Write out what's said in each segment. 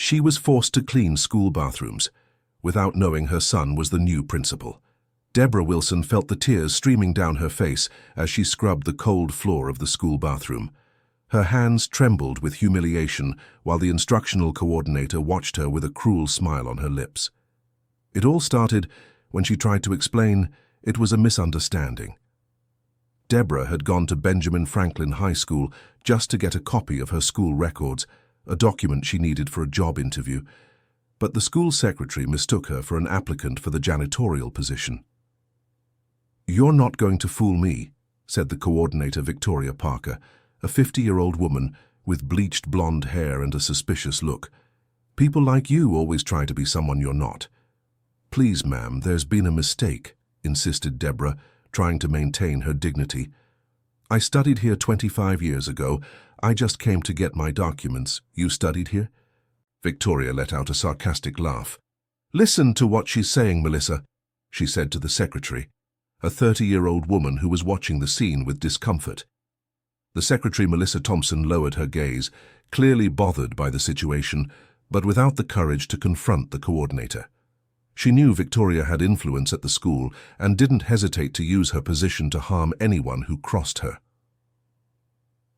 She was forced to clean school bathrooms, without knowing her son was the new principal. Deborah Wilson felt the tears streaming down her face as she scrubbed the cold floor of the school bathroom. Her hands trembled with humiliation while the instructional coordinator watched her with a cruel smile on her lips. It all started when she tried to explain it was a misunderstanding. Deborah had gone to Benjamin Franklin High School just to get a copy of her school records, a document she needed for a job interview, but the school secretary mistook her for an applicant for the janitorial position. "You're not going to fool me," said the coordinator Victoria Parker, a 50-year-old woman with bleached blonde hair and a suspicious look. "People like you always try to be someone you're not." "Please, ma'am, there's been a mistake," insisted Deborah, trying to maintain her dignity. "I studied here 25 years ago. I just came to get my documents. You studied here?" Victoria let out a sarcastic laugh. "Listen to what she's saying, Melissa," she said to the secretary, a 30-year-old woman who was watching the scene with discomfort. The secretary, Melissa Thompson, lowered her gaze, clearly bothered by the situation, but without the courage to confront the coordinator. She knew Victoria had influence at the school and didn't hesitate to use her position to harm anyone who crossed her.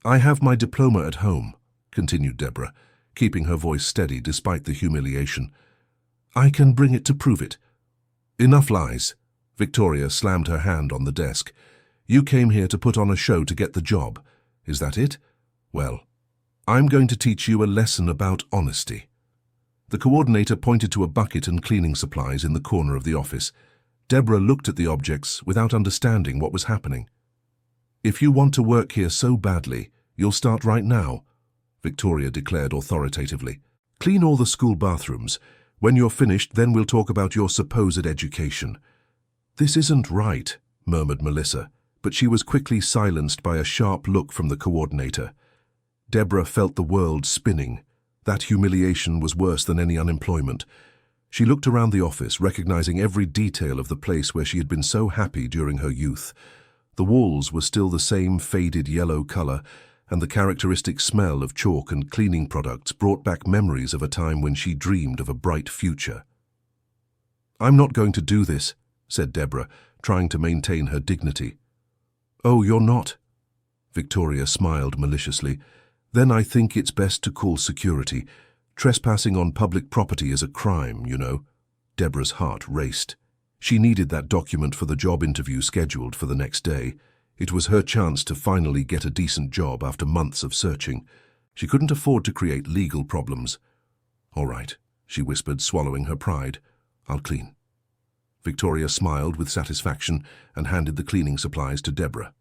"I have my diploma at home," continued Deborah, keeping her voice steady despite the humiliation. "I can bring it to prove it." "Enough lies." Victoria slammed her hand on the desk. "You came here to put on a show to get the job. Is that it? Well, I'm going to teach you a lesson about honesty." The coordinator pointed to a bucket and cleaning supplies in the corner of the office. Deborah looked at the objects without understanding what was happening. "If you want to work here so badly, you'll start right now," Victoria declared authoritatively. "Clean all the school bathrooms. When you're finished, then we'll talk about your supposed education." "This isn't right," murmured Melissa, but she was quickly silenced by a sharp look from the coordinator. Deborah felt the world spinning. That humiliation was worse than any unemployment. She looked around the office, recognizing every detail of the place where she had been so happy during her youth. The walls were still the same faded yellow color, and the characteristic smell of chalk and cleaning products brought back memories of a time when she dreamed of a bright future. "I'm not going to do this," said Deborah, trying to maintain her dignity. "Oh, you're not?" Victoria smiled maliciously. "Then I think it's best to call security. Trespassing on public property is a crime, you know." Deborah's heart raced. She needed that document for the job interview scheduled for the next day. It was her chance to finally get a decent job after months of searching. She couldn't afford to create legal problems. "All right," she whispered, swallowing her pride. "I'll clean." Victoria smiled with satisfaction and handed the cleaning supplies to Deborah.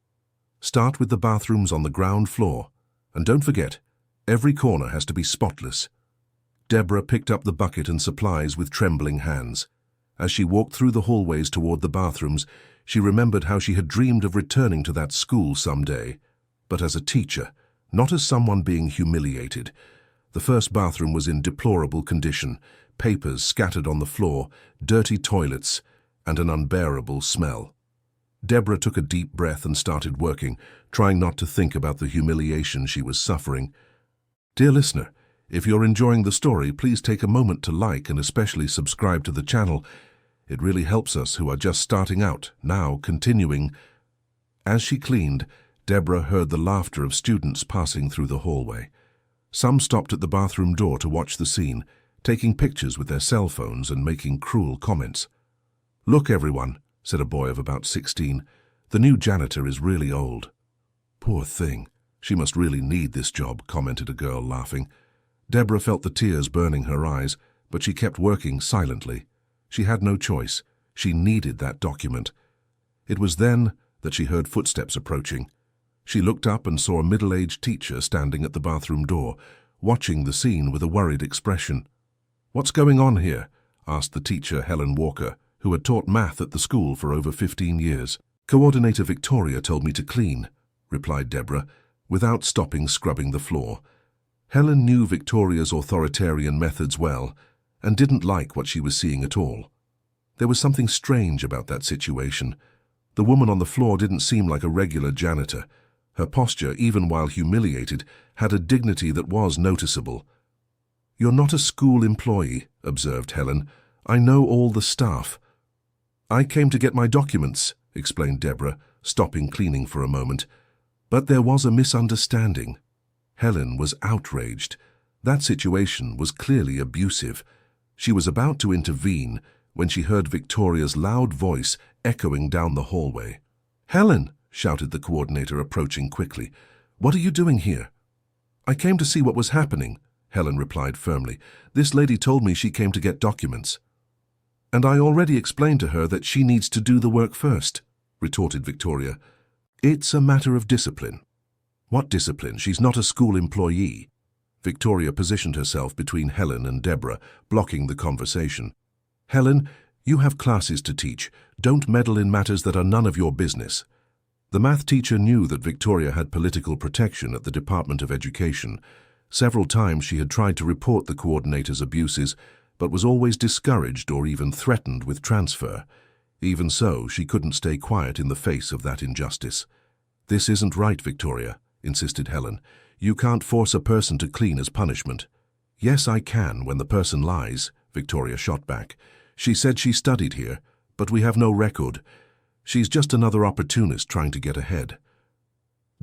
"Start with the bathrooms on the ground floor. And don't forget, every corner has to be spotless." Deborah picked up the bucket and supplies with trembling hands. As she walked through the hallways toward the bathrooms, she remembered how she had dreamed of returning to that school someday, but as a teacher, not as someone being humiliated. The first bathroom was in deplorable condition, papers scattered on the floor, dirty toilets, and an unbearable smell. Deborah took a deep breath and started working, trying not to think about the humiliation she was suffering. Dear listener, if you're enjoying the story, please take a moment to like and especially subscribe to the channel. It really helps us who are just starting out. Now, continuing. As she cleaned, Deborah heard the laughter of students passing through the hallway. Some stopped at the bathroom door to watch the scene, taking pictures with their cell phones and making cruel comments. "Look, everyone," said a boy of about 16. "The new janitor is really old." "Poor thing. She must really need this job," commented a girl, laughing. Deborah felt the tears burning her eyes, but she kept working silently. She had no choice. She needed that document. It was then that she heard footsteps approaching. She looked up and saw a middle-aged teacher standing at the bathroom door, watching the scene with a worried expression. "What's going on here?" asked the teacher, Helen Walker, who had taught math at the school for over 15 years. "Coordinator Victoria told me to clean," replied Deborah, without stopping scrubbing the floor. Helen knew Victoria's authoritarian methods well, and didn't like what she was seeing at all. There was something strange about that situation. The woman on the floor didn't seem like a regular janitor. Her posture, even while humiliated, had a dignity that was noticeable. "You're not a school employee," observed Helen. "I know all the staff." "I came to get my documents," explained Deborah, stopping cleaning for a moment. But there was a misunderstanding. Helen was outraged. That situation was clearly abusive. She was about to intervene when she heard Victoria's loud voice echoing down the hallway. "Helen!" shouted the coordinator, approaching quickly. "What are you doing here?" "I came to see what was happening," Helen replied firmly. "This lady told me she came to get documents." "And I already explained to her that she needs to do the work first," retorted Victoria. "It's a matter of discipline." "What discipline? She's not a school employee." Victoria positioned herself between Helen and Deborah, blocking the conversation. "Helen, you have classes to teach. Don't meddle in matters that are none of your business." The math teacher knew that Victoria had political protection at the Department of Education. Several times she had tried to report the coordinator's abuses, but was always discouraged or even threatened with transfer. Even so, she couldn't stay quiet in the face of that injustice. "This isn't right, Victoria," insisted Helen. "You can't force a person to clean as punishment." "Yes, I can when the person lies," Victoria shot back. "She said she studied here, but we have no record. She's just another opportunist trying to get ahead."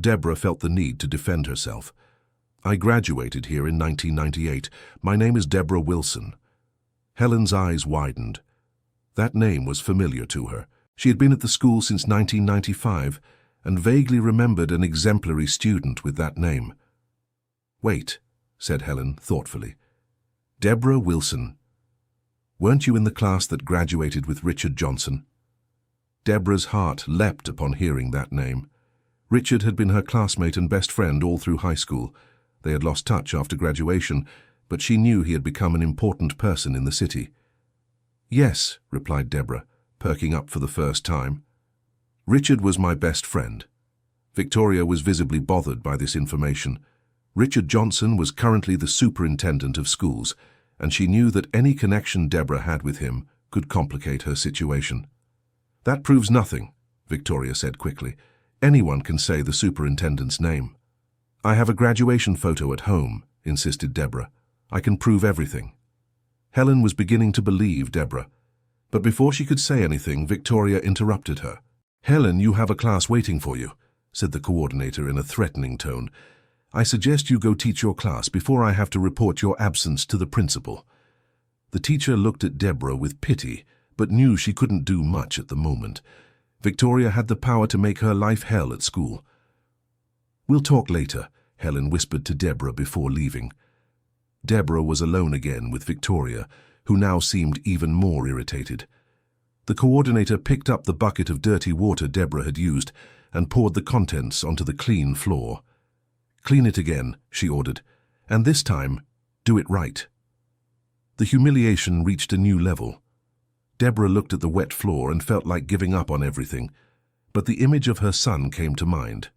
Deborah felt the need to defend herself. "I graduated here in 1998. My name is Deborah Wilson." Helen's eyes widened. That name was familiar to her. She had been at the school since 1995 and vaguely remembered an exemplary student with that name. "Wait," said Helen thoughtfully. "Deborah Wilson. Weren't you in the class that graduated with Richard Johnson?" Deborah's heart leapt upon hearing that name. Richard had been her classmate and best friend all through high school. They had lost touch after graduation, but she knew he had become an important person in the city. "Yes," replied Deborah, perking up for the first time. "Richard was my best friend." Victoria was visibly bothered by this information. Richard Johnson was currently the superintendent of schools, and she knew that any connection Deborah had with him could complicate her situation. "That proves nothing," Victoria said quickly. "Anyone can say the superintendent's name." "I have a graduation photo at home," insisted Deborah. "I can prove everything." Helen was beginning to believe Deborah, but before she could say anything, Victoria interrupted her. "Helen, you have a class waiting for you," said the coordinator in a threatening tone. "I suggest you go teach your class before I have to report your absence to the principal." The teacher looked at Deborah with pity, but knew she couldn't do much at the moment. Victoria had the power to make her life hell at school. "We'll talk later," Helen whispered to Deborah before leaving. Deborah was alone again with Victoria, who now seemed even more irritated. The coordinator picked up the bucket of dirty water Deborah had used and poured the contents onto the clean floor. "Clean it again," she ordered, "and this time, do it right." The humiliation reached a new level. Deborah looked at the wet floor and felt like giving up on everything, but the image of her son came to mind.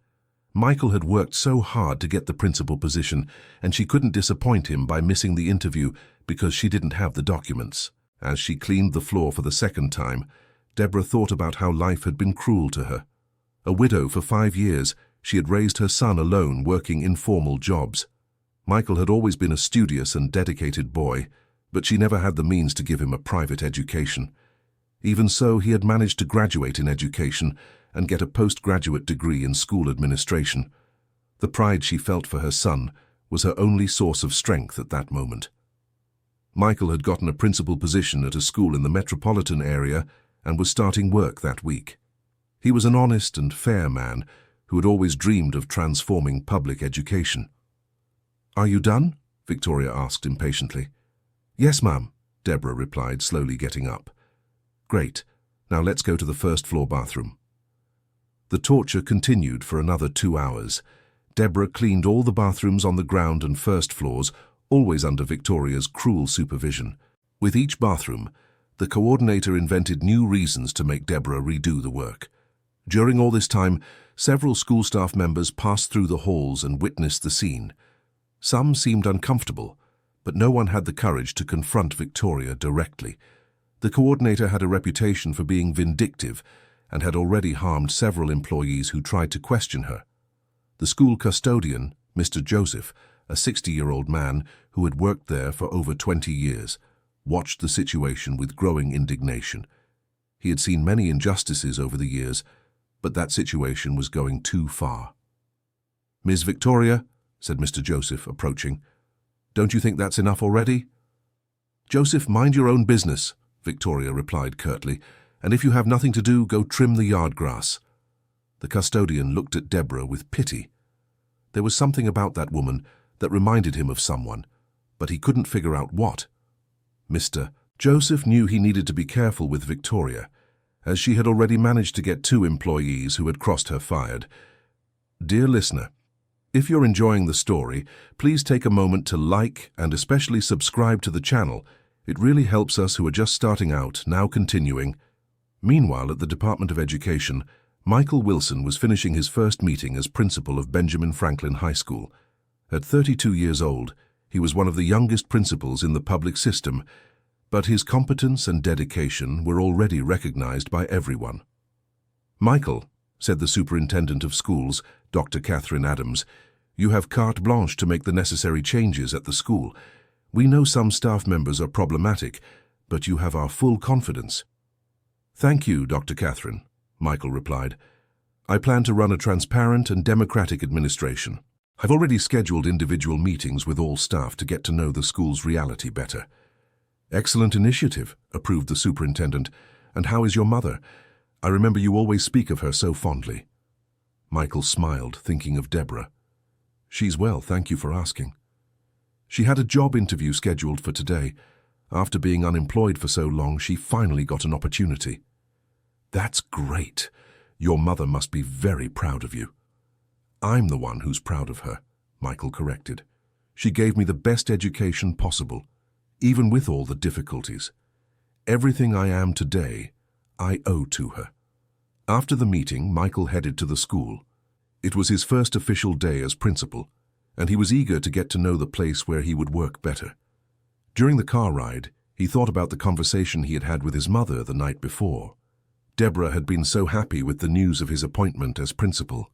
Michael had worked so hard to get the principal position, and she couldn't disappoint him by missing the interview because she didn't have the documents. As she cleaned the floor for the second time, Deborah thought about how life had been cruel to her. A widow for 5 years, she had raised her son alone, working informal jobs. Michael had always been a studious and dedicated boy, but she never had the means to give him a private education. Even so, he had managed to graduate in education and get a postgraduate degree in school administration. The pride she felt for her son was her only source of strength at that moment. Michael had gotten a principal position at a school in the metropolitan area and was starting work that week. He was an honest and fair man who had always dreamed of transforming public education. "Are you done?" Victoria asked impatiently. "Yes, ma'am," Deborah replied, slowly getting up. "Great. Now let's go to the first-floor bathroom." The torture continued for another 2 hours. Deborah cleaned all the bathrooms on the ground and first floors, always under Victoria's cruel supervision. With each bathroom, the coordinator invented new reasons to make Deborah redo the work. During all this time, several school staff members passed through the halls and witnessed the scene. Some seemed uncomfortable, but no one had the courage to confront Victoria directly. The coordinator had a reputation for being vindictive and had already harmed several employees who tried to question her. The school custodian, Mr. Joseph, a 60-year-old man who had worked there for over 20 years, watched the situation with growing indignation. He had seen many injustices over the years, but that situation was going too far. "Ms. Victoria," said Mr. Joseph, approaching, "don't you think that's enough already?" "Joseph, mind your own business," Victoria replied curtly, "and if you have nothing to do, go trim the yard grass." The custodian looked at Deborah with pity. There was something about that woman that reminded him of someone, but he couldn't figure out what. Mr. Joseph knew he needed to be careful with Victoria, as she had already managed to get 2 employees who had crossed her fired. Dear listener, if you're enjoying the story, please take a moment to like and especially subscribe to the channel. It really helps us who are just starting out, now continuing. Meanwhile, at the Department of Education, Michael Wilson was finishing his first meeting as principal of Benjamin Franklin High School. At 32 years old, he was one of the youngest principals in the public system, but his competence and dedication were already recognized by everyone. "Michael," said the superintendent of schools, Dr. Catherine Adams, "you have carte blanche to make the necessary changes at the school. We know some staff members are problematic, but you have our full confidence." "Thank you, Dr. Catherine," Michael replied. "I plan to run a transparent and democratic administration. I've already scheduled individual meetings with all staff to get to know the school's reality better." "Excellent initiative," approved the superintendent. "And how is your mother? I remember you always speak of her so fondly." Michael smiled, thinking of Deborah. "She's well, thank you for asking. She had a job interview scheduled for today. After being unemployed for so long, she finally got an opportunity." "That's great. Your mother must be very proud of you." "I'm the one who's proud of her," Michael corrected. "She gave me the best education possible, even with all the difficulties. Everything I am today, I owe to her." After the meeting, Michael headed to the school. It was his first official day as principal, and he was eager to get to know the place where he would work better. During the car ride, he thought about the conversation he had had with his mother the night before. Deborah had been so happy with the news of his appointment as principal.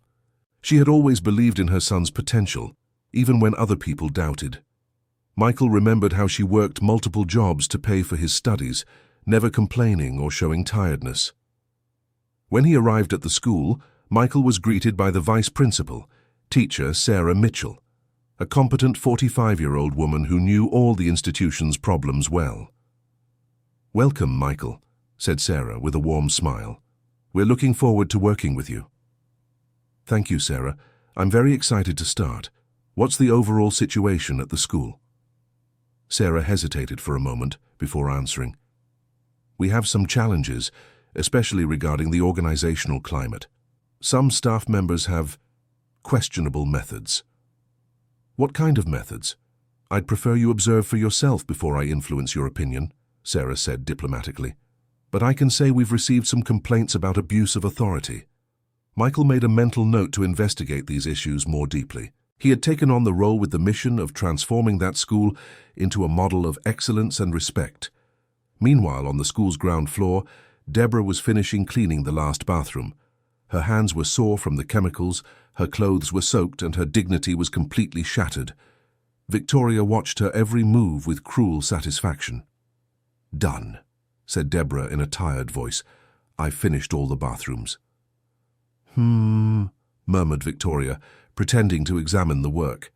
She had always believed in her son's potential, even when other people doubted. Michael remembered how she worked multiple jobs to pay for his studies, never complaining or showing tiredness. When he arrived at the school, Michael was greeted by the vice principal, teacher Sarah Mitchell, a competent 45-year-old woman who knew all the institution's problems well. "Welcome, Michael," said Sarah with a warm smile. "We're looking forward to working with you." "Thank you, Sarah. I'm very excited to start. What's the overall situation at the school?" Sarah hesitated for a moment before answering. "We have some challenges, especially regarding the organizational climate. Some staff members have questionable methods." "What kind of methods? I'd prefer you observe for yourself before I influence your opinion," Sarah said diplomatically. "But I can say we've received some complaints about abuse of authority." Michael made a mental note to investigate these issues more deeply. He had taken on the role with the mission of transforming that school into a model of excellence and respect. Meanwhile, on the school's ground floor, Deborah was finishing cleaning the last bathroom. Her hands were sore from the chemicals, her clothes were soaked, and her dignity was completely shattered. Victoria watched her every move with cruel satisfaction. "Done," said Deborah in a tired voice. "I've finished all the bathrooms." Murmured Victoria, pretending to examine the work.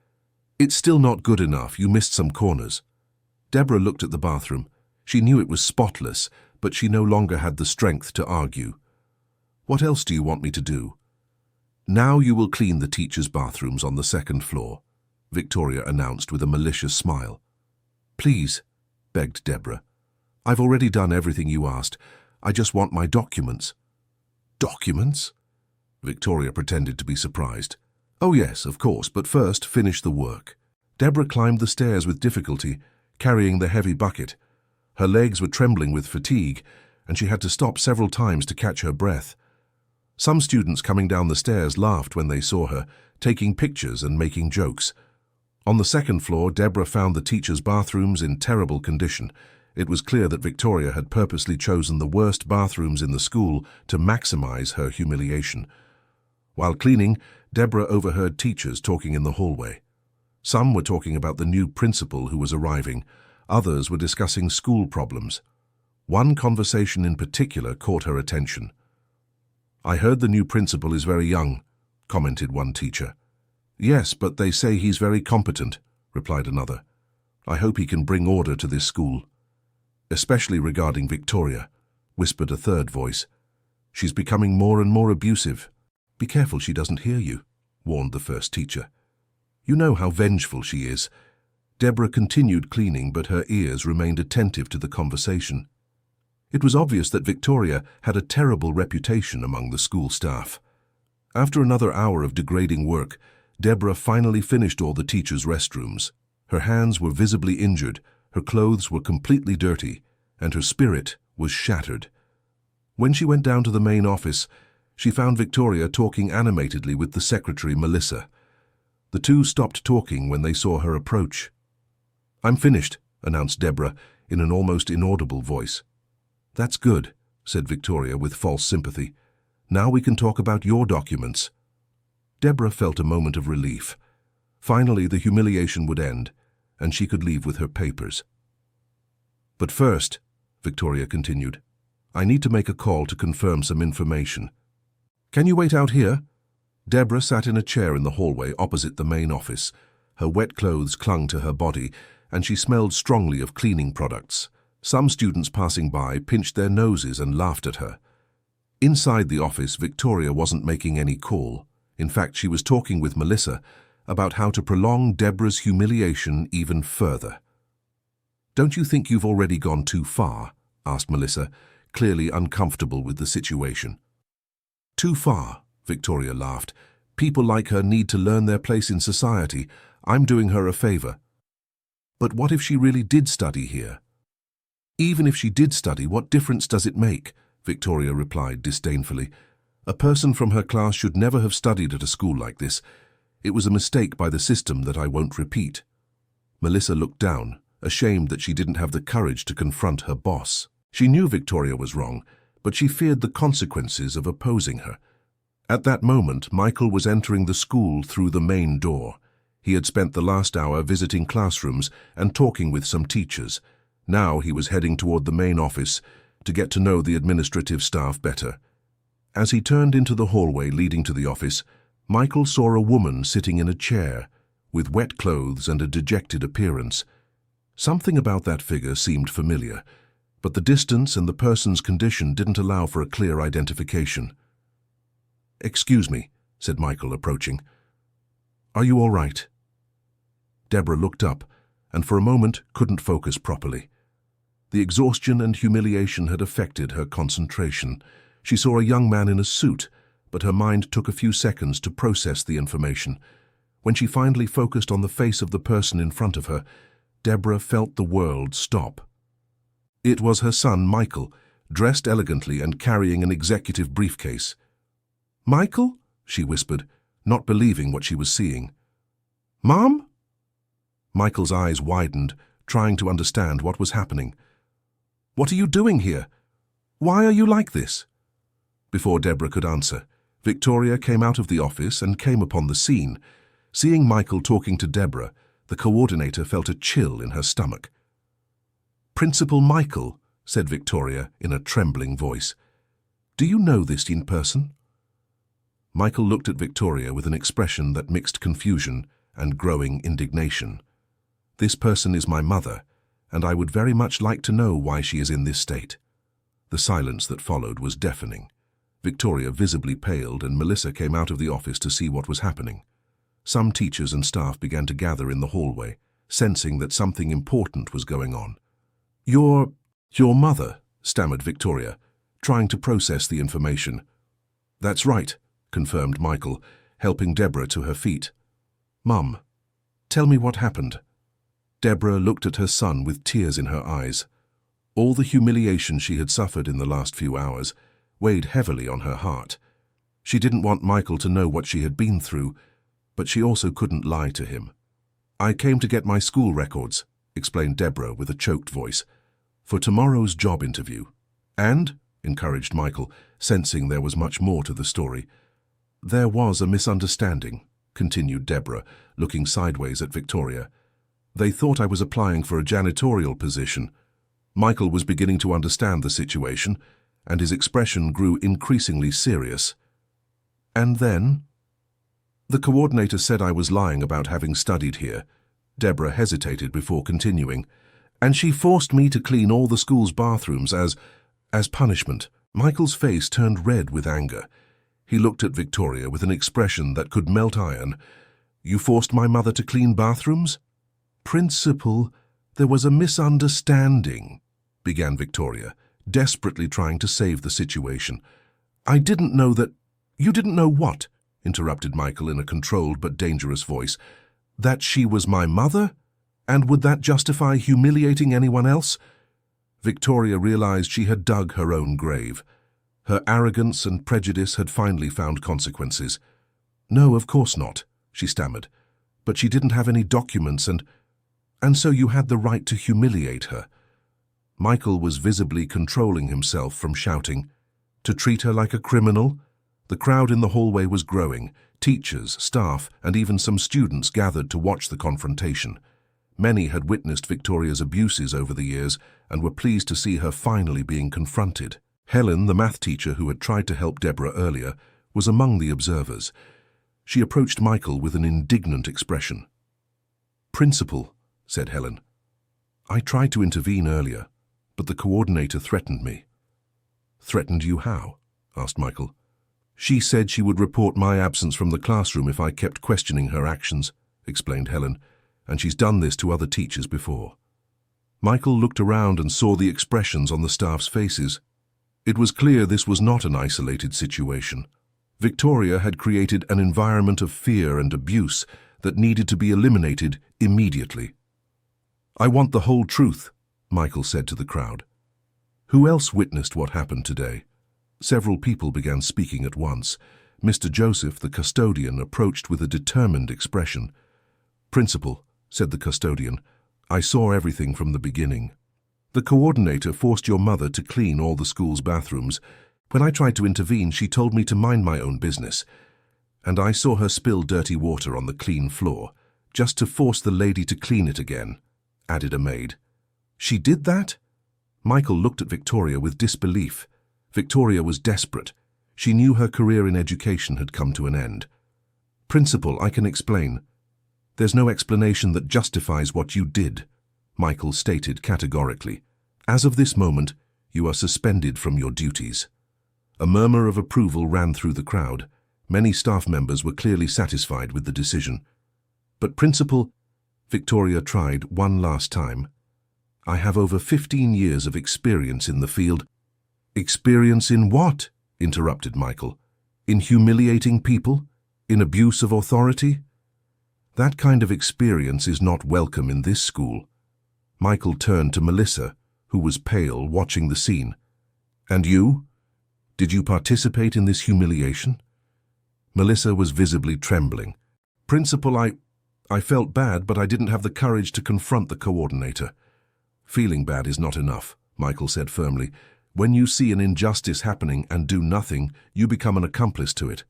"It's still not good enough. You missed some corners." Deborah looked at the bathroom. She knew it was spotless, but she no longer had the strength to argue. "What else do you want me to do?" "Now you will clean the teachers' bathrooms on the second floor," Victoria announced with a malicious smile. "Please," begged Deborah. "I've already done everything you asked. I just want my documents." "Documents?" Victoria pretended to be surprised. "Oh yes, of course, but first finish the work." Deborah climbed the stairs with difficulty, carrying the heavy bucket. Her legs were trembling with fatigue, and she had to stop several times to catch her breath. Some students coming down the stairs laughed when they saw her, taking pictures and making jokes. On the second floor, Deborah found the teachers' bathrooms in terrible condition. It was clear that Victoria had purposely chosen the worst bathrooms in the school to maximize her humiliation. While cleaning, Deborah overheard teachers talking in the hallway. Some were talking about the new principal who was arriving. Others were discussing school problems. One conversation in particular caught her attention. "I heard the new principal is very young," commented one teacher. "Yes, but they say he's very competent," replied another. "I hope he can bring order to this school." "Especially regarding Victoria," whispered a third voice. "She's becoming more and more abusive." "Be careful she doesn't hear you," warned the first teacher. "You know how vengeful she is." Deborah continued cleaning, but her ears remained attentive to the conversation. It was obvious that Victoria had a terrible reputation among the school staff. After another hour of degrading work, Deborah finally finished all the teachers' restrooms. Her hands were visibly injured, her clothes were completely dirty, and her spirit was shattered. When she went down to the main office, she found Victoria talking animatedly with the secretary, Melissa. The two stopped talking when they saw her approach. "I'm finished," announced Deborah in an almost inaudible voice. "That's good," said Victoria with false sympathy. "Now we can talk about your documents." Deborah felt a moment of relief. Finally, the humiliation would end, and she could leave with her papers. "But first," Victoria continued, "I need to make a call to confirm some information. Can you wait out here?" Deborah sat in a chair in the hallway opposite the main office. Her wet clothes clung to her body, and she smelled strongly of cleaning products. Some students passing by pinched their noses and laughed at her. Inside the office, Victoria wasn't making any call. In fact, she was talking with Melissa about how to prolong Deborah's humiliation even further. "Don't you think you've already gone too far?" asked Melissa, clearly uncomfortable with the situation. "Too far," Victoria laughed. "People like her need to learn their place in society. I'm doing her a favor." "But what if she really did study here?" "Even if she did study, what difference does it make?" Victoria replied disdainfully. "A person from her class should never have studied at a school like this. It was a mistake by the system that I won't repeat." Melissa looked down, ashamed that she didn't have the courage to confront her boss. She knew Victoria was wrong, but she feared the consequences of opposing her. At that moment, Michael was entering the school through the main door. He had spent the last hour visiting classrooms and talking with some teachers. Now he was heading toward the main office to get to know the administrative staff better. As he turned into the hallway leading to the office, Michael saw a woman sitting in a chair, with wet clothes and a dejected appearance. Something about that figure seemed familiar, but the distance and the person's condition didn't allow for a clear identification. "Excuse me," said Michael, approaching. "Are you all right?" Deborah looked up, and for a moment couldn't focus properly. The exhaustion and humiliation had affected her concentration. She saw a young man in a suit, but her mind took a few seconds to process the information. When she finally focused on the face of the person in front of her, Deborah felt the world stop. It was her son, Michael, dressed elegantly and carrying an executive briefcase. "Michael?" she whispered, not believing what she was seeing. "Mom?" Michael's eyes widened, trying to understand what was happening. "What are you doing here? Why are you like this?" Before Deborah could answer, Victoria came out of the office and came upon the scene. Seeing Michael talking to Deborah, the coordinator felt a chill in her stomach. "Principal Michael," said Victoria in a trembling voice. "Do you know this in person?" Michael looked at Victoria with an expression that mixed confusion and growing indignation. "This person is my mother, and I would very much like to know why she is in this state." The silence that followed was deafening. Victoria visibly paled, and Melissa came out of the office to see what was happening. Some teachers and staff began to gather in the hallway, sensing that something important was going on. Your mother," stammered Victoria, trying to process the information. "That's right," confirmed Michael, helping Deborah to her feet. "Mum, tell me what happened." Deborah looked at her son with tears in her eyes. All the humiliation she had suffered in the last few hours weighed heavily on her heart. She didn't want Michael to know what she had been through, but she also couldn't lie to him. "I came to get my school records," explained Deborah with a choked voice, "for tomorrow's job interview." "And," encouraged Michael, sensing there was much more to the story, "there was a misunderstanding. continued Deborah, looking sideways at Victoria. They thought I was applying for a janitorial position. Michael was beginning to understand the situation, and his expression grew increasingly serious. And then? The coordinator said I was lying about having studied here. Deborah hesitated before continuing. And she forced me to clean all the school's bathrooms as punishment. Michael's face turned red with anger. He looked at Victoria with an expression that could melt iron. You forced my mother to clean bathrooms? Principal, there was a misunderstanding, began Victoria, desperately trying to save the situation. I didn't know that— You didn't know what? Interrupted Michael in a controlled but dangerous voice. That she was my mother? And would that justify humiliating anyone else? Victoria realized she had dug her own grave. Her arrogance and prejudice had finally found consequences. No, of course not, she stammered. But she didn't have any documents and so you had the right to humiliate her. Michael was visibly controlling himself from shouting. To treat her like a criminal? The crowd in the hallway was growing. Teachers, staff, and even some students gathered to watch the confrontation. Many had witnessed Victoria's abuses over the years and were pleased to see her finally being confronted. Helen, the math teacher who had tried to help Deborah earlier, was among the observers. She approached Michael with an indignant expression. Principal, said Helen. I tried to intervene earlier, but the coordinator threatened me. Threatened you how? Asked Michael. She said she would report my absence from the classroom if I kept questioning her actions, explained Helen, and she's done this to other teachers before. Michael looked around and saw the expressions on the staff's faces. It was clear this was not an isolated situation. Victoria had created an environment of fear and abuse that needed to be eliminated immediately. I want the whole truth, Michael said to the crowd. Who else witnessed what happened today? Several people began speaking at once. Mr. Joseph, the custodian, approached with a determined expression. Principal, said the custodian, I saw everything from the beginning. The coordinator forced your mother to clean all the school's bathrooms. When I tried to intervene, she told me to mind my own business. And I saw her spill dirty water on the clean floor, just to force the lady to clean it again, added a maid. She did that? Michael looked at Victoria with disbelief. Victoria was desperate. She knew her career in education had come to an end. Principal, I can explain. There's no explanation that justifies what you did, Michael stated categorically. As of this moment, you are suspended from your duties. A murmur of approval ran through the crowd. Many staff members were clearly satisfied with the decision. But Principal, Victoria tried one last time. I have over 15 years of experience in the field. Experience in what? Interrupted Michael. In humiliating people? In abuse of authority? That kind of experience is not welcome in this school. Michael turned to Melissa, who was pale, watching the scene. And you? Did you participate in this humiliation? Melissa was visibly trembling. Principal, I felt bad, but I didn't have the courage to confront the coordinator. Feeling bad is not enough, Michael said firmly. When you see an injustice happening and do nothing, you become an accomplice to it.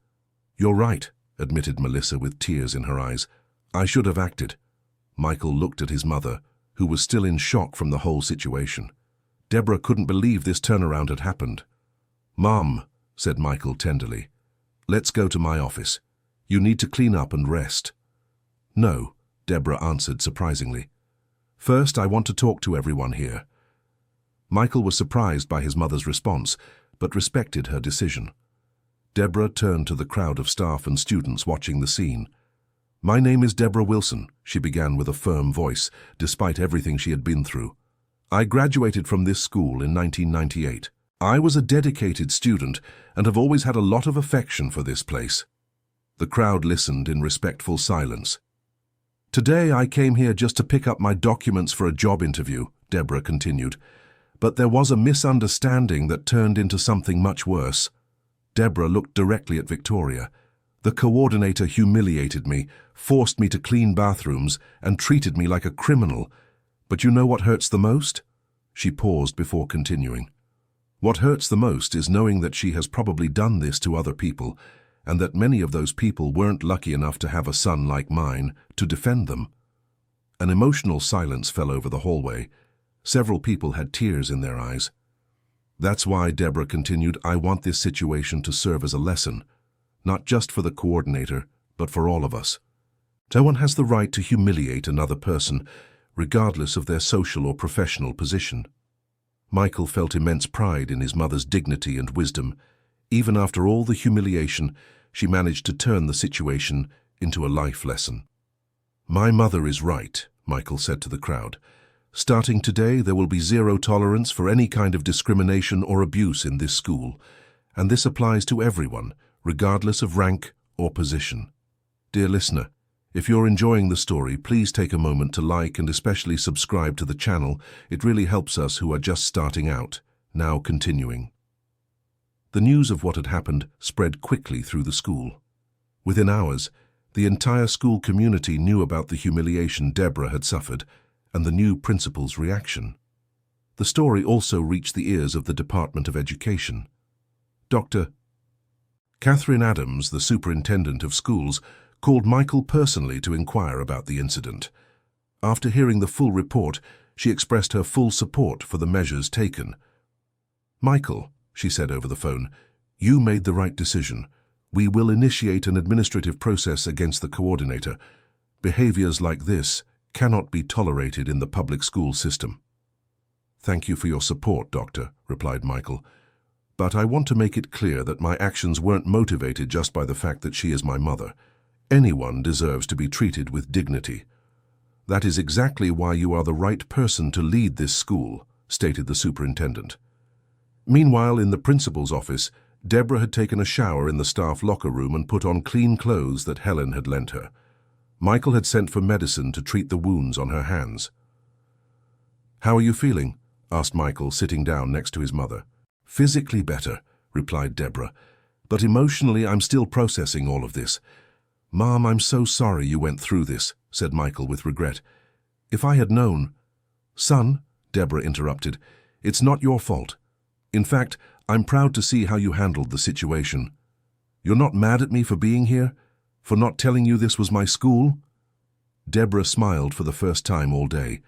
You're right, admitted Melissa with tears in her eyes. I should have acted. Michael looked at his mother, who was still in shock from the whole situation. Deborah couldn't believe this turnaround had happened. Mom, said Michael tenderly, let's go to my office. You need to clean up and rest. No, Deborah answered surprisingly. First, I want to talk to everyone here. Michael was surprised by his mother's response, but respected her decision. Deborah turned to the crowd of staff and students watching the scene. My name is Deborah Wilson, she began with a firm voice, despite everything she had been through. I graduated from this school in 1998. I was a dedicated student and have always had a lot of affection for this place. The crowd listened in respectful silence. Today I came here just to pick up my documents for a job interview, Deborah continued. But there was a misunderstanding that turned into something much worse. Deborah looked directly at Victoria. The coordinator humiliated me, forced me to clean bathrooms, and treated me like a criminal. But you know what hurts the most? She paused before continuing. What hurts the most is knowing that she has probably done this to other people, and that many of those people weren't lucky enough to have a son like mine to defend them. An emotional silence fell over the hallway. Several people had tears in their eyes. That's why, Deborah continued, I want this situation to serve as a lesson, not just for the coordinator, but for all of us. No one has the right to humiliate another person, regardless of their social or professional position. Michael felt immense pride in his mother's dignity and wisdom. Even after all the humiliation, she managed to turn the situation into a life lesson. My mother is right, Michael said to the crowd. Starting today, there will be zero tolerance for any kind of discrimination or abuse in this school, and this applies to everyone, regardless of rank or position. Dear listener, if you're enjoying the story, please take a moment to like and especially subscribe to the channel. It really helps us who are just starting out. Now continuing. The news of what had happened spread quickly through the school. Within hours, the entire school community knew about the humiliation Deborah had suffered and the new principal's reaction. The story also reached the ears of the Department of Education. Dr. Catherine Adams, the superintendent of schools, called Michael personally to inquire about the incident. After hearing the full report, she expressed her full support for the measures taken. Michael, she said over the phone, you made the right decision. We will initiate an administrative process against the coordinator. Behaviors like this cannot be tolerated in the public school system. Thank you for your support, Doctor, replied Michael. But I want to make it clear that my actions weren't motivated just by the fact that she is my mother. Anyone deserves to be treated with dignity. That is exactly why you are the right person to lead this school, stated the superintendent. Meanwhile, in the principal's office, Deborah had taken a shower in the staff locker room and put on clean clothes that Helen had lent her. Michael had sent for medicine to treat the wounds on her hands. How are you feeling? Asked Michael, sitting down next to his mother. Physically better, replied Deborah, but emotionally I'm still processing all of this. Mom, I'm so sorry you went through this, said Michael with regret. If I had known... Son, Deborah interrupted, it's not your fault. In fact, I'm proud to see how you handled the situation. You're not mad at me for being here? For not telling you this was my school? Deborah smiled for the first time all day.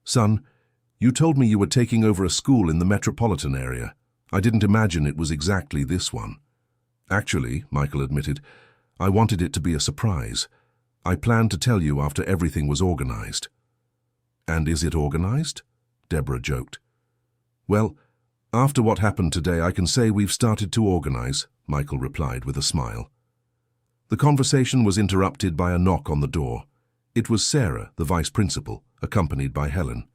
Son, you told me you were taking over a school in the metropolitan area. I didn't imagine it was exactly this one. Actually, Michael admitted, I wanted it to be a surprise. I planned to tell you after everything was organized. And is it organized? Deborah joked. Well, after what happened today, I can say we've started to organize, Michael replied with a smile. The conversation was interrupted by a knock on the door. It was Sarah, the vice principal, accompanied by Helen.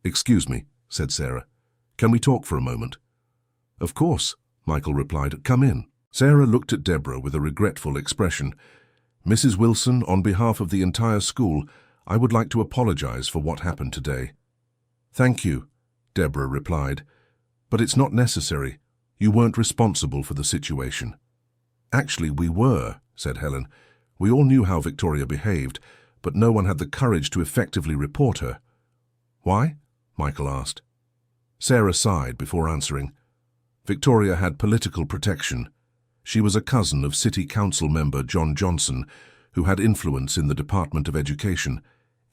Excuse me, said Sarah. Can we talk for a moment? Of course, Michael replied. Come in. Sarah looked at Deborah with a regretful expression. Mrs. Wilson, on behalf of the entire school, I would like to apologize for what happened today. Thank you, Deborah replied. But it's not necessary. You weren't responsible for the situation. Actually, we were, said Helen. We all knew how Victoria behaved, but no one had the courage to effectively report her. Why? Michael asked. Sarah sighed before answering. Victoria had political protection. She was a cousin of City Council member John Johnson, who had influence in the Department of Education.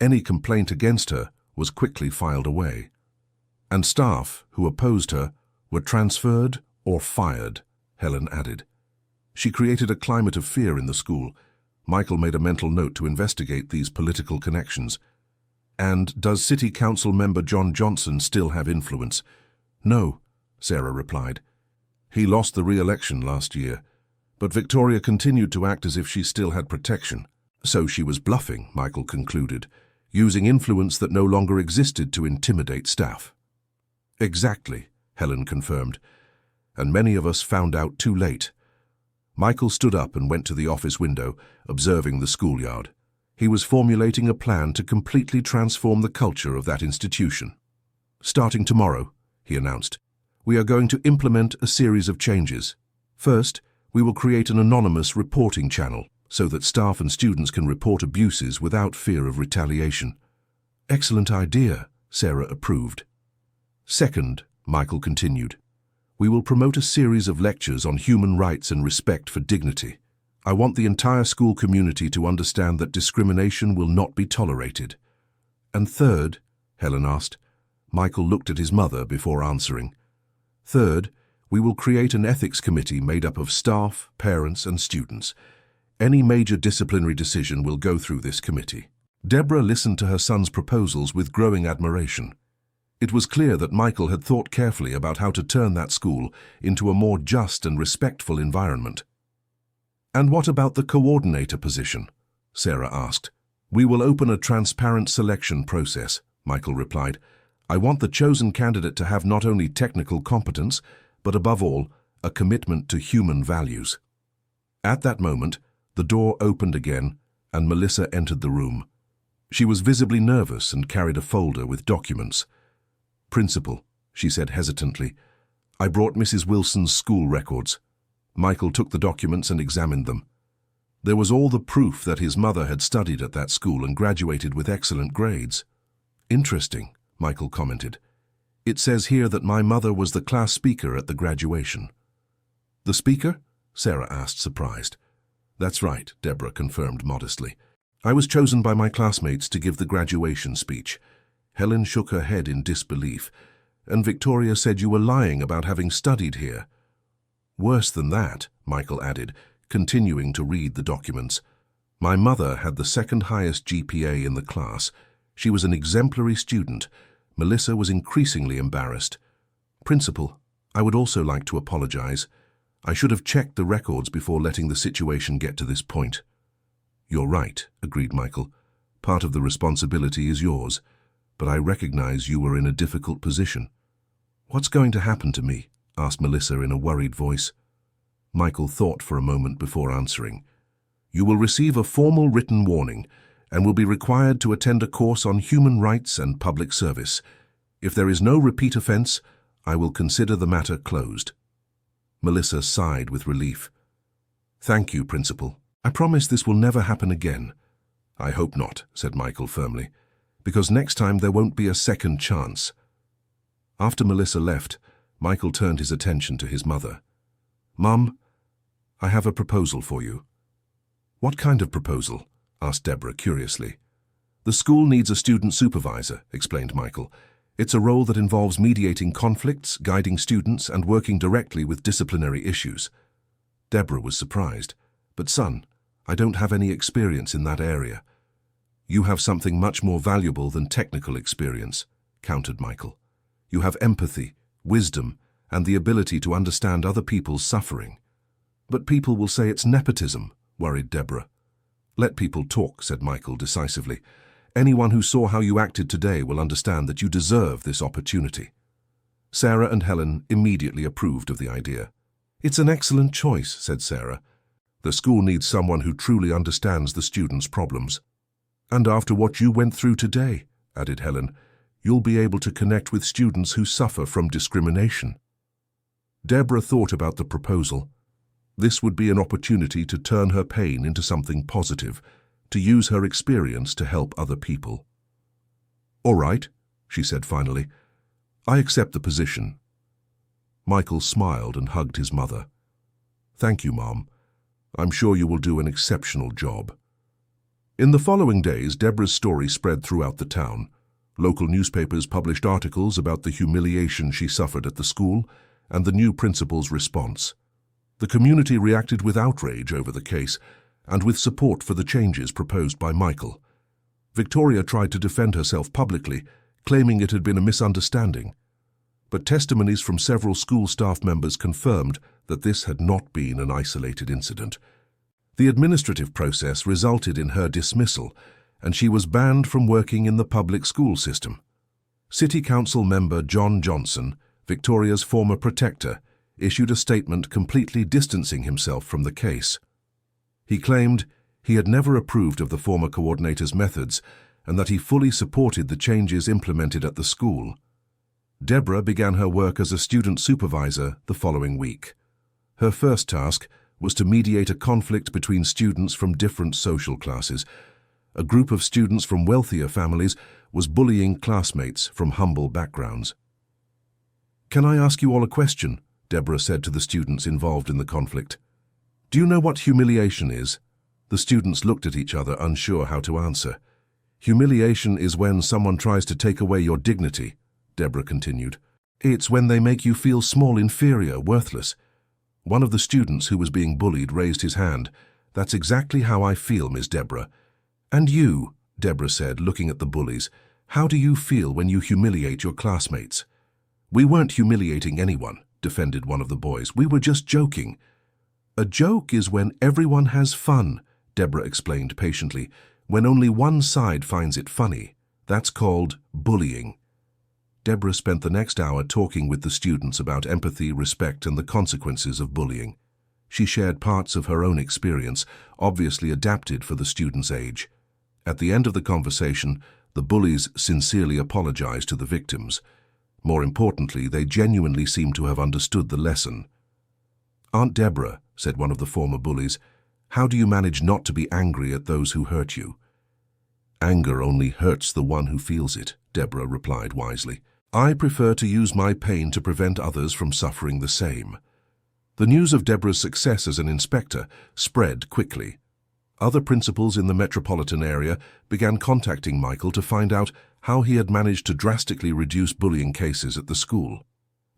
Any complaint against her was quickly filed away. And staff who opposed her were transferred or fired, Helen added. She created a climate of fear in the school. Michael made a mental note to investigate these political connections. And does City Council member John Johnson still have influence? No, Sarah replied. He lost the re-election last year, but Victoria continued to act as if she still had protection. So she was bluffing, Michael concluded, using influence that no longer existed to intimidate staff. Exactly, Helen confirmed, and many of us found out too late. Michael stood up and went to the office window, observing the schoolyard. He was formulating a plan to completely transform the culture of that institution. Starting tomorrow, he announced, we are going to implement a series of changes. First, we will create an anonymous reporting channel so that staff and students can report abuses without fear of retaliation. Excellent idea, Sarah approved. Second, Michael continued, We will promote a series of lectures on human rights and respect for dignity. I want the entire school community to understand that discrimination will not be tolerated." "And third?" Helen asked. Michael looked at his mother before answering. "Third, we will create an ethics committee made up of staff, parents, and students. Any major disciplinary decision will go through this committee." Deborah listened to her son's proposals with growing admiration. It was clear that Michael had thought carefully about how to turn that school into a more just and respectful environment. "And what about the coordinator position?" Sarah asked. "We will open a transparent selection process," Michael replied. "I want the chosen candidate to have not only technical competence, but above all, a commitment to human values." At that moment, the door opened again, and Melissa entered the room. She was visibly nervous and carried a folder with documents. "Principal," she said hesitantly, "I brought Mrs. Wilson's school records." Michael took the documents and examined them. There was all the proof that his mother had studied at that school and graduated with excellent grades. "Interesting," Michael commented. "It says here that my mother was the class speaker at the graduation." "The speaker?" Sarah asked, surprised. "That's right," Deborah confirmed modestly. "I was chosen by my classmates to give the graduation speech." Helen shook her head in disbelief. "And Victoria said you were lying about having studied here." "Worse than that," Michael added, continuing to read the documents. "My mother had the second highest GPA in the class. She was an exemplary student." Melissa was increasingly embarrassed. "Principal, I would also like to apologize. I should have checked the records before letting the situation get to this point." "You're right," agreed Michael. "Part of the responsibility is yours, but I recognize you were in a difficult position." "What's going to happen to me?" asked Melissa in a worried voice. Michael thought for a moment before answering. "You will receive a formal written warning and will be required to attend a course on human rights and public service. If there is no repeat offense, I will consider the matter closed." Melissa sighed with relief. "Thank you, Principal. I promise this will never happen again." "I hope not," said Michael firmly, "because next time there won't be a second chance." After Melissa left, Michael turned his attention to his mother. "Mum, I have a proposal for you." "What kind of proposal?" asked Deborah curiously. "The school needs a student supervisor," explained Michael. "It's a role that involves mediating conflicts, guiding students, and working directly with disciplinary issues." Deborah was surprised. "But son, I don't have any experience in that area." "You have something much more valuable than technical experience," countered Michael. "You have empathy, wisdom, and the ability to understand other people's suffering." "But people will say it's nepotism," worried Deborah. "Let people talk," said Michael decisively. "Anyone who saw how you acted today will understand that you deserve this opportunity." Sarah and Helen immediately approved of the idea. "It's an excellent choice," said Sarah. "The school needs someone who truly understands the students' problems." "And after what you went through today," added Helen, "you'll be able to connect with students who suffer from discrimination." Deborah thought about the proposal. This would be an opportunity to turn her pain into something positive, to use her experience to help other people. "All right," she said finally. "I accept the position." Michael smiled and hugged his mother. "Thank you, Mom. I'm sure you will do an exceptional job." In the following days, Deborah's story spread throughout the town. Local newspapers published articles about the humiliation she suffered at the school and the new principal's response. The community reacted with outrage over the case and with support for the changes proposed by Michael. Victoria tried to defend herself publicly, claiming it had been a misunderstanding. But testimonies from several school staff members confirmed that this had not been an isolated incident. The administrative process resulted in her dismissal, and she was banned from working in the public school system. City Council member John Johnson, Victoria's former protector, issued a statement completely distancing himself from the case. He claimed he had never approved of the former coordinator's methods and that he fully supported the changes implemented at the school. Deborah began her work as a student supervisor the following week. Her first task was to mediate a conflict between students from different social classes. A group of students from wealthier families was bullying classmates from humble backgrounds. "Can I ask you all a question?" Deborah said to the students involved in the conflict. Do you know what humiliation is? The students looked at each other, unsure how to answer. Humiliation is when someone tries to take away your dignity, Deborah continued. It's when they make you feel small, inferior, worthless. One of the students who was being bullied raised his hand. That's exactly how I feel, Miss Deborah. And you, Deborah said, looking at the bullies, how do you feel when you humiliate your classmates? We weren't humiliating anyone, defended one of the boys. We were just joking. A joke is when everyone has fun, Deborah explained patiently. When only one side finds it funny. That's called bullying. Deborah spent the next hour talking with the students about empathy, respect, and the consequences of bullying. She shared parts of her own experience, obviously adapted for the students' age. At the end of the conversation, the bullies sincerely apologized to the victims. More importantly, they genuinely seemed to have understood the lesson. Aunt Deborah, said one of the former bullies, how do you manage not to be angry at those who hurt you? Anger only hurts the one who feels it, Deborah replied wisely. I prefer to use my pain to prevent others from suffering the same. The news of Deborah's success as an inspector spread quickly. Other principals in the metropolitan area began contacting Michael to find out how he had managed to drastically reduce bullying cases at the school.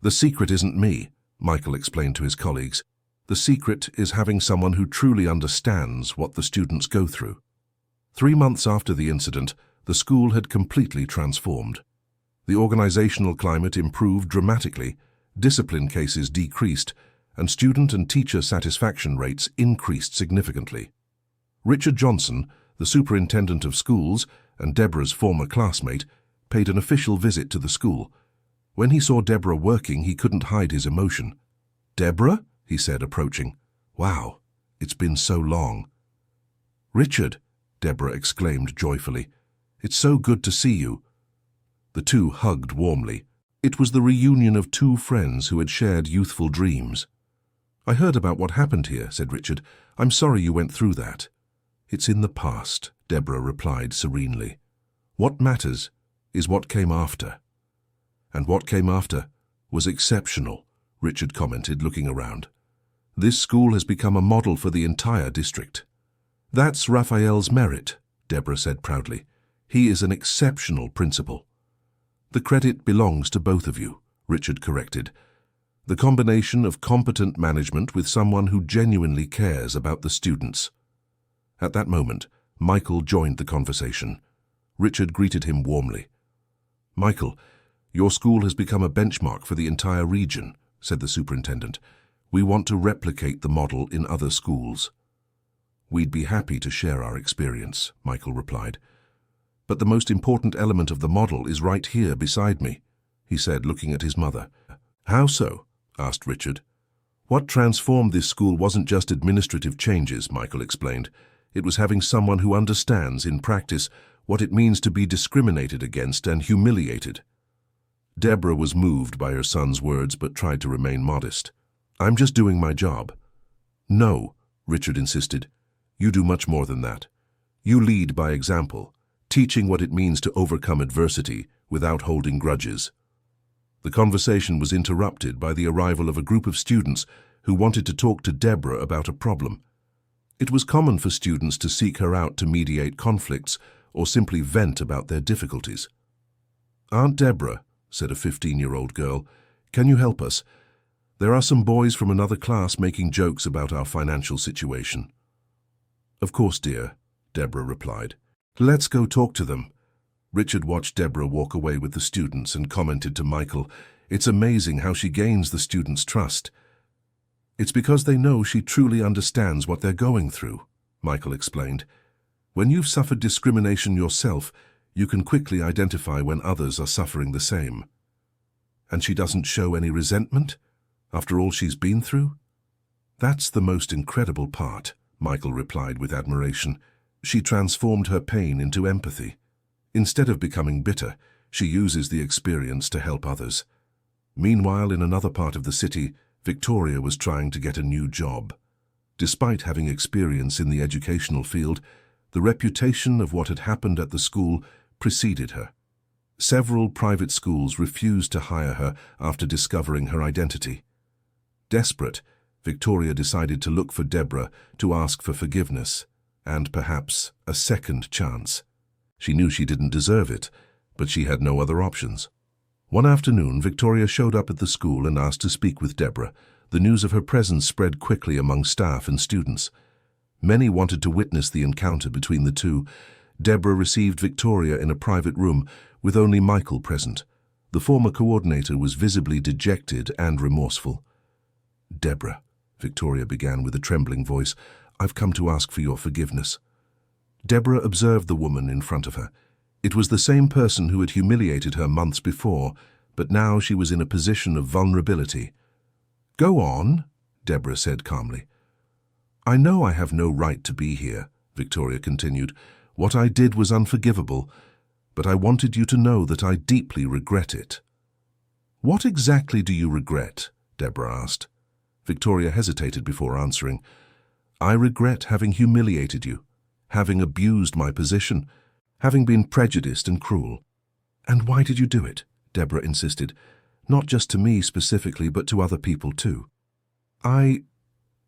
The secret isn't me, Michael explained to his colleagues. The secret is having someone who truly understands what the students go through. 3 months after the incident, the school had completely transformed. The organizational climate improved dramatically, discipline cases decreased, and student and teacher satisfaction rates increased significantly. Richard Johnson, the superintendent of schools and Deborah's former classmate, paid an official visit to the school. When he saw Deborah working, he couldn't hide his emotion. Deborah? He said, approaching. Wow, it's been so long. Richard, Deborah exclaimed joyfully. It's so good to see you. The two hugged warmly. It was the reunion of two friends who had shared youthful dreams. I heard about what happened here, said Richard. I'm sorry you went through that. It's in the past, Deborah replied serenely. What matters is what came after. And what came after was exceptional, Richard commented, looking around. This school has become a model for the entire district. That's Raphael's merit, Deborah said proudly. He is an exceptional principal. The credit belongs to both of you, Richard corrected. The combination of competent management with someone who genuinely cares about the students. At that moment, Michael joined the conversation. Richard greeted him warmly. Michael, your school has become a benchmark for the entire region, said the superintendent. We want to replicate the model in other schools. We'd be happy to share our experience, Michael replied. But the most important element of the model is right here beside me, he said, looking at his mother. How so? Asked Richard. What transformed this school wasn't just administrative changes, Michael explained. It was having someone who understands, in practice, what it means to be discriminated against and humiliated. Deborah was moved by her son's words but tried to remain modest. I'm just doing my job. No, Richard insisted. You do much more than that. You lead by example, teaching what it means to overcome adversity without holding grudges. The conversation was interrupted by the arrival of a group of students who wanted to talk to Deborah about a problem. It was common for students to seek her out to mediate conflicts or simply vent about their difficulties. Aunt Deborah, said a 15-year-old girl, can you help us? There are some boys from another class making jokes about our financial situation. Of course, dear, Deborah replied. Let's go talk to them. Richard watched Deborah walk away with the students and commented to Michael, it's amazing how she gains the students' trust. It's because they know she truly understands what they're going through, Michael explained. When you've suffered discrimination yourself, you can quickly identify when others are suffering the same. And she doesn't show any resentment, after all she's been through? That's the most incredible part, Michael replied with admiration. She transformed her pain into empathy. Instead of becoming bitter, she uses the experience to help others. Meanwhile, in another part of the city, Victoria was trying to get a new job. Despite having experience in the educational field, the reputation of what had happened at the school preceded her. Several private schools refused to hire her after discovering her identity. Desperate, Victoria decided to look for Deborah to ask for forgiveness and perhaps a second chance. She knew she didn't deserve it, but she had no other options. One afternoon, Victoria showed up at the school and asked to speak with Deborah. The news of her presence spread quickly among staff and students. Many wanted to witness the encounter between the two. Deborah received Victoria in a private room with only Michael present. The former coordinator was visibly dejected and remorseful. "Deborah," Victoria began with a trembling voice, "I've come to ask for your forgiveness." Deborah observed the woman in front of her. It was the same person who had humiliated her months before, but now she was in a position of vulnerability. "Go on," Deborah said calmly. "I know I have no right to be here," Victoria continued. "What I did was unforgivable, but I wanted you to know that I deeply regret it." "What exactly do you regret?" Deborah asked. Victoria hesitated before answering. "I regret having humiliated you, having abused my position, having been prejudiced and cruel." "And why did you do it?" Deborah insisted. "Not just to me specifically, but to other people too."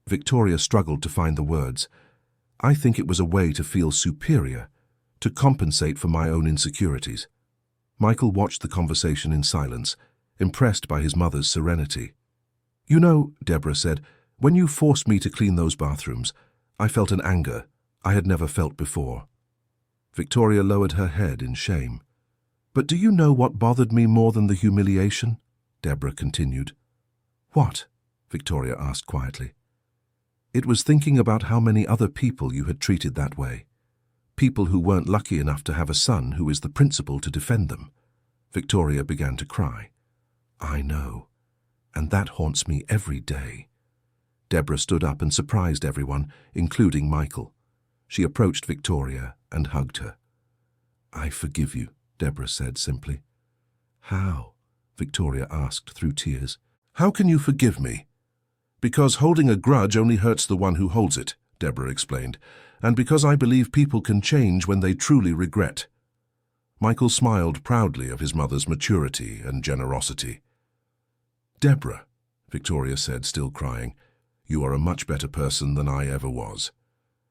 Victoria struggled to find the words. "I think it was a way to feel superior, to compensate for my own insecurities." Michael watched the conversation in silence, impressed by his mother's serenity. "You know," Deborah said, "when you forced me to clean those bathrooms, I felt an anger I had never felt before." Victoria lowered her head in shame. "But do you know what bothered me more than the humiliation?" Deborah continued. "What?" Victoria asked quietly. "It was thinking about how many other people you had treated that way. People who weren't lucky enough to have a son who is the principal to defend them." Victoria began to cry. "I know, and that haunts me every day." Deborah stood up and surprised everyone, including Michael. She approached Victoria and hugged her. "I forgive you," Deborah said simply. "How?" Victoria asked through tears. "How can you forgive me?" "Because holding a grudge only hurts the one who holds it," Deborah explained, "and because I believe people can change when they truly regret." Michael smiled proudly of his mother's maturity and generosity. "Deborah," Victoria said, still crying, "you are a much better person than I ever was."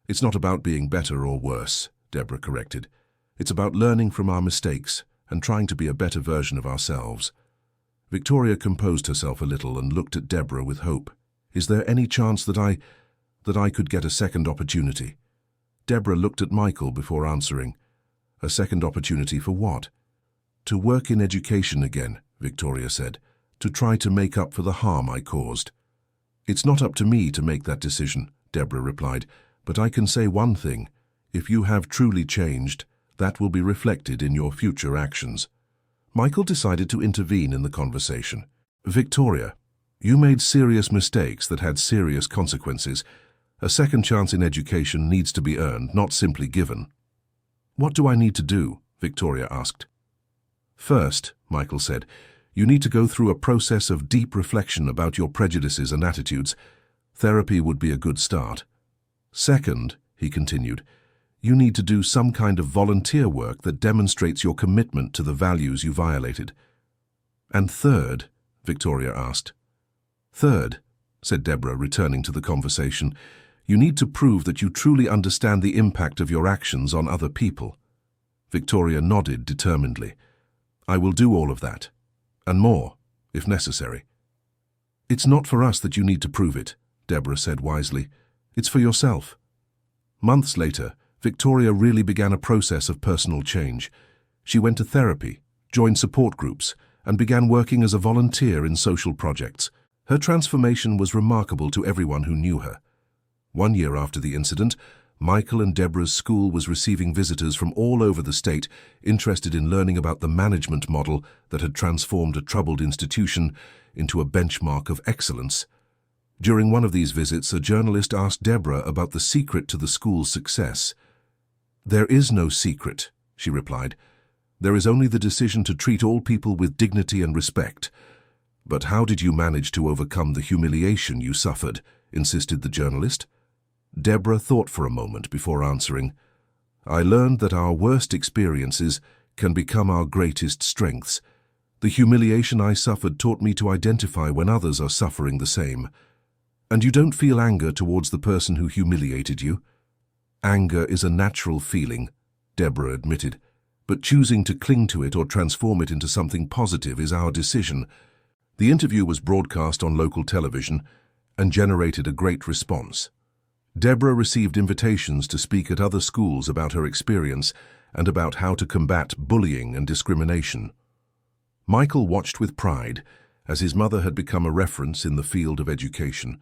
"It's not about being better or worse," Deborah corrected. "It's about learning from our mistakes and trying to be a better version of ourselves." Victoria composed herself a little and looked at Deborah with hope. "Is there any chance that I could get a second opportunity?" Deborah looked at Michael before answering. "A second opportunity for what?" "To work in education again," Victoria said, "to try to make up for the harm I caused." "It's not up to me to make that decision," Deborah replied, "but I can say one thing. If you have truly changed, that will be reflected in your future actions." Michael decided to intervene in the conversation. "Victoria, you made serious mistakes that had serious consequences. A second chance in education needs to be earned, not simply given." "What do I need to do?" Victoria asked. "First," Michael said, "you need to go through a process of deep reflection about your prejudices and attitudes. Therapy would be a good start. Second," he continued, "you need to do some kind of volunteer work that demonstrates your commitment to the values you violated." "And third?" Victoria asked. "Third," said Deborah, returning to the conversation, "you need to prove that you truly understand the impact of your actions on other people." Victoria nodded determinedly. "I will do all of that, and more, if necessary." "It's not for us that you need to prove it," Deborah said wisely. "It's for yourself." Months later, Victoria really began a process of personal change. She went to therapy, joined support groups, and began working as a volunteer in social projects. Her transformation was remarkable to everyone who knew her. 1 year after the incident, Michael and Deborah's school was receiving visitors from all over the state interested in learning about the management model that had transformed a troubled institution into a benchmark of excellence. During one of these visits, a journalist asked Deborah about the secret to the school's success. "There is no secret," she replied. "There is only the decision to treat all people with dignity and respect." "But how did you manage to overcome the humiliation you suffered?" insisted the journalist. Deborah thought for a moment before answering. "I learned that our worst experiences can become our greatest strengths. The humiliation I suffered taught me to identify when others are suffering the same. And you don't feel anger towards the person who humiliated you? Anger is a natural feeling, Deborah admitted, but choosing to cling to it or transform it into something positive is our decision. The interview was broadcast on local television and generated a great response. Deborah received invitations to speak at other schools about her experience and about how to combat bullying and discrimination. Michael watched with pride as his mother had become a reference in the field of education.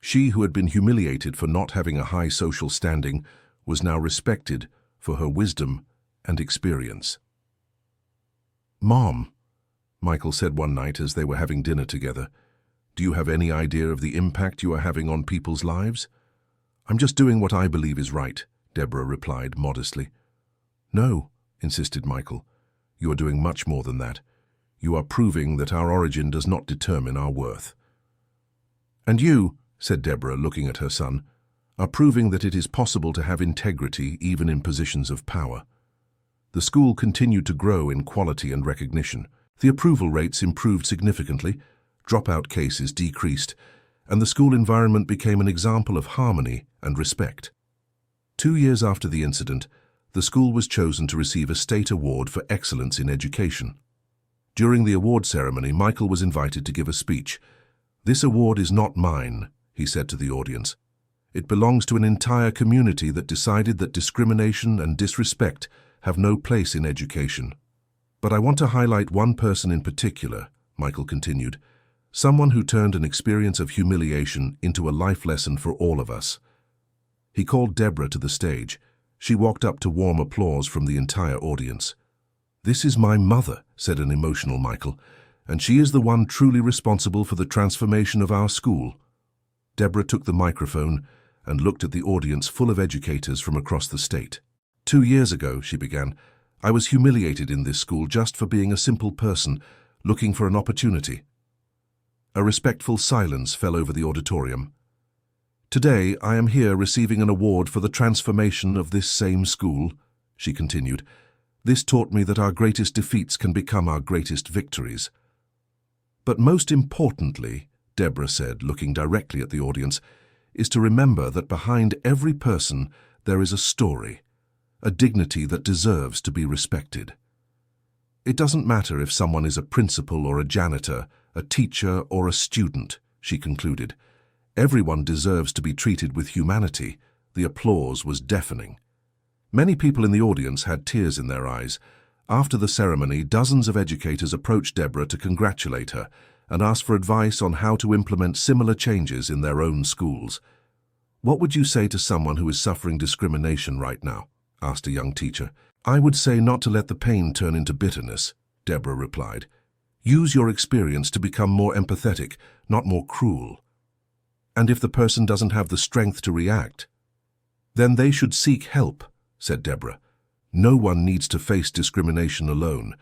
She, who had been humiliated for not having a high social standing, was now respected for her wisdom and experience. "Mom," Michael said one night as they were having dinner together, "do you have any idea of the impact you are having on people's lives?" "I'm just doing what I believe is right," Deborah replied modestly. "No," insisted Michael. "You are doing much more than that. You are proving that our origin does not determine our worth." "And you," said Deborah, looking at her son, "are proving that it is possible to have integrity even in positions of power." The school continued to grow in quality and recognition. The approval rates improved significantly, dropout cases decreased, and the school environment became an example of harmony and respect. 2 years after the incident, the school was chosen to receive a state award for excellence in education. During the award ceremony, Michael was invited to give a speech. "This award is not mine," he said to the audience. "It belongs to an entire community that decided that discrimination and disrespect have no place in education. But I want to highlight one person in particular," Michael continued, "someone who turned an experience of humiliation into a life lesson for all of us." He called Deborah to the stage. She walked up to warm applause from the entire audience. "This is my mother," said an emotional Michael, "and she is the one truly responsible for the transformation of our school." Deborah took the microphone and looked at the audience full of educators from across the state. "2 years ago," she began, "I was humiliated in this school just for being a simple person looking for an opportunity." A respectful silence fell over the auditorium. "Today, I am here receiving an award for the transformation of this same school," she continued. "This taught me that our greatest defeats can become our greatest victories." "But most importantly," Deborah said, looking directly at the audience, "is to remember that behind every person there is a story, a dignity that deserves to be respected. It doesn't matter if someone is a principal or a janitor, a teacher or a student," she concluded. "Everyone deserves to be treated with humanity." The applause was deafening. Many people in the audience had tears in their eyes. After the ceremony, dozens of educators approached Deborah to congratulate her and ask for advice on how to implement similar changes in their own schools. "What would you say to someone who is suffering discrimination right now?" asked a young teacher. "I would say not to let the pain turn into bitterness," Deborah replied. "Use your experience to become more empathetic, not more cruel. And if the person doesn't have the strength to react, then they should seek help," said Deborah. "No one needs to face discrimination alone.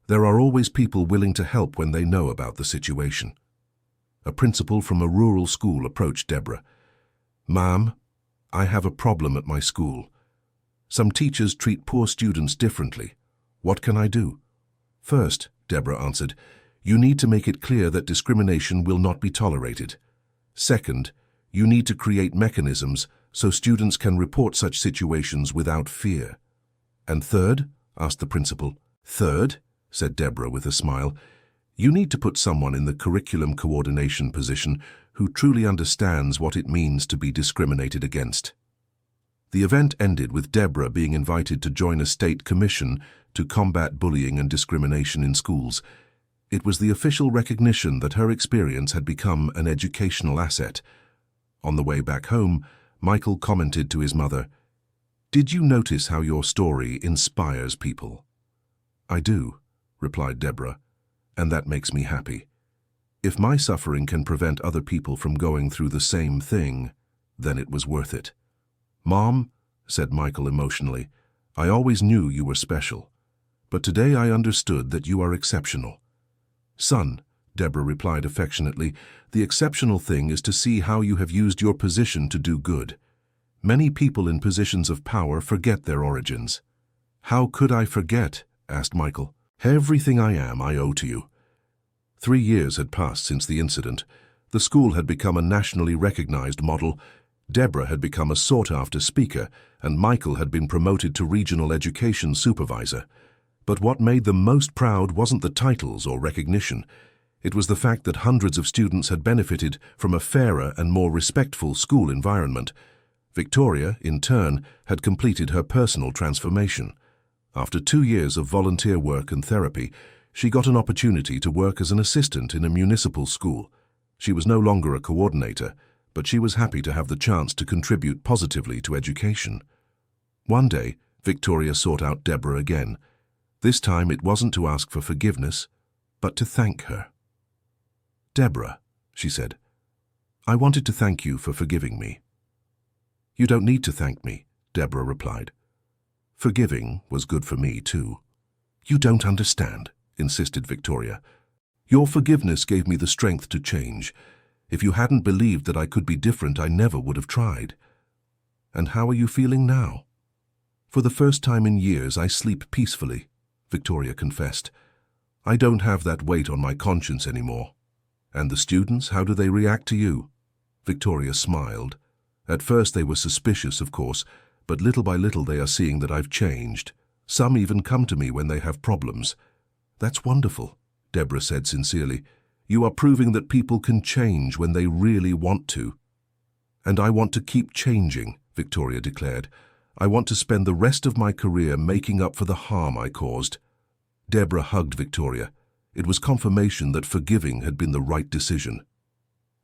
There are always people willing to help when they know about the situation." A principal from a rural school approached Deborah. "Ma'am, I have a problem at my school. Some teachers treat poor students differently. What can I do?" "First," Deborah answered, "you need to make it clear that discrimination will not be tolerated. Second, you need to create mechanisms so students can report such situations without fear." "And third?" asked the principal. "Third," said Deborah with a smile, "you need to put someone in the curriculum coordination position who truly understands what it means to be discriminated against." The event ended with Deborah being invited to join a state commission to combat bullying and discrimination in schools. It was the official recognition that her experience had become an educational asset. On the way back home, Michael commented to his mother, "Did you notice how your story inspires people?" "I do," replied Deborah, "and that makes me happy. If my suffering can prevent other people from going through the same thing, then it was worth it." "Mom," said Michael emotionally, "I always knew you were special, but today I understood that you are exceptional." "Son," Deborah replied affectionately, "the exceptional thing is to see how you have used your position to do good. Many people in positions of power forget their origins." "How could I forget?" asked Michael. Everything I am, I owe to you." 3 years had passed since the incident. The school had become a nationally recognized model. Deborah had become a sought-after speaker, and Michael had been promoted to regional education supervisor. But what made them most proud wasn't the titles or recognition. It was the fact that hundreds of students had benefited from a fairer and more respectful school environment. Victoria, in turn, had completed her personal transformation. After 2 years of volunteer work and therapy, she got an opportunity to work as an assistant in a municipal school. She was no longer a coordinator, but she was happy to have the chance to contribute positively to education. One day, Victoria sought out Deborah again. This time it wasn't to ask for forgiveness, but to thank her. "Deborah," she said, "I wanted to thank you for forgiving me." "You don't need to thank me," Deborah replied. "Forgiving was good for me, too." "You don't understand," insisted Victoria. "Your forgiveness gave me the strength to change. If you hadn't believed that I could be different, I never would have tried." "And how are you feeling now?" "For the first time in years, I sleep peacefully," Victoria confessed. "I don't have that weight on my conscience anymore." "And the students, how do they react to you?" Victoria smiled. "At first they were suspicious, of course, but little by little they are seeing that I've changed. Some even come to me when they have problems." "That's wonderful," Deborah said sincerely. "You are proving that people can change when they really want to." "And I want to keep changing," Victoria declared. "I want to spend the rest of my career making up for the harm I caused." Deborah hugged Victoria. It was confirmation that forgiving had been the right decision.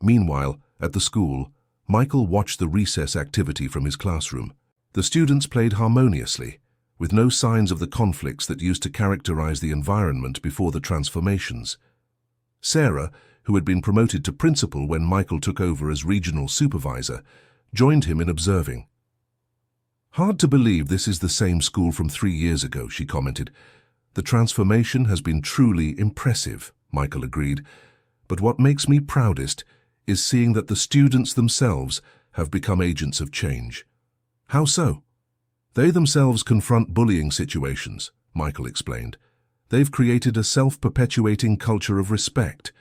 Meanwhile, at the school, Michael watched the recess activity from his classroom. The students played harmoniously, with no signs of the conflicts that used to characterize the environment before the transformations. Sarah, who had been promoted to principal when Michael took over as regional supervisor, joined him in observing. "Hard to believe this is the same school from 3 years ago," she commented. "The transformation has been truly impressive," Michael agreed. "But what makes me proudest is seeing that the students themselves have become agents of change." "How so?" "They themselves confront bullying situations," Michael explained. "They've created a self-perpetuating culture of respect.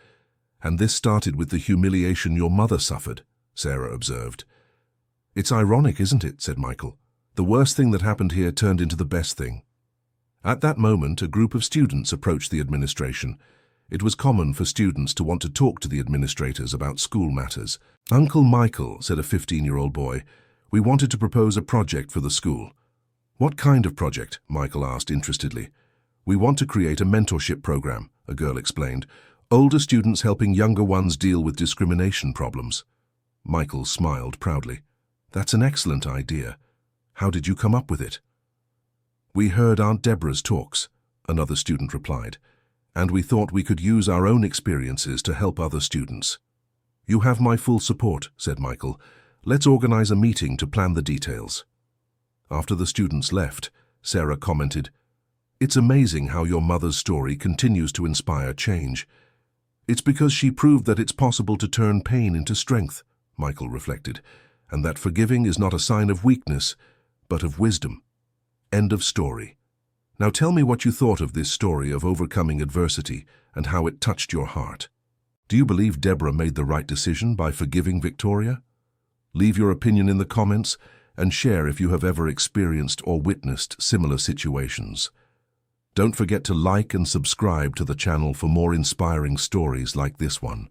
And this started with the humiliation your mother suffered," Sarah observed. "It's ironic, isn't it?" said Michael. "The worst thing that happened here turned into the best thing." At that moment, a group of students approached the administration. It was common for students to want to talk to the administrators about school matters. "Uncle Michael," said a 15-year-old boy, "we wanted to propose a project for the school." "What kind of project?" Michael asked interestedly. "We want to create a mentorship program," a girl explained. "Older students helping younger ones deal with discrimination problems." Michael smiled proudly. "That's an excellent idea. How did you come up with it?" "We heard Aunt Deborah's talks," another student replied, "and we thought we could use our own experiences to help other students." "You have my full support," said Michael. "Let's organize a meeting to plan the details." After the students left, Sarah commented, "It's amazing how your mother's story continues to inspire change." "It's because she proved that it's possible to turn pain into strength," Michael reflected, "and that forgiving is not a sign of weakness, but of wisdom." End of story. Now tell me what you thought of this story of overcoming adversity and how it touched your heart. Do you believe Deborah made the right decision by forgiving Victoria? Leave your opinion in the comments and share if you have ever experienced or witnessed similar situations. Don't forget to like and subscribe to the channel for more inspiring stories like this one.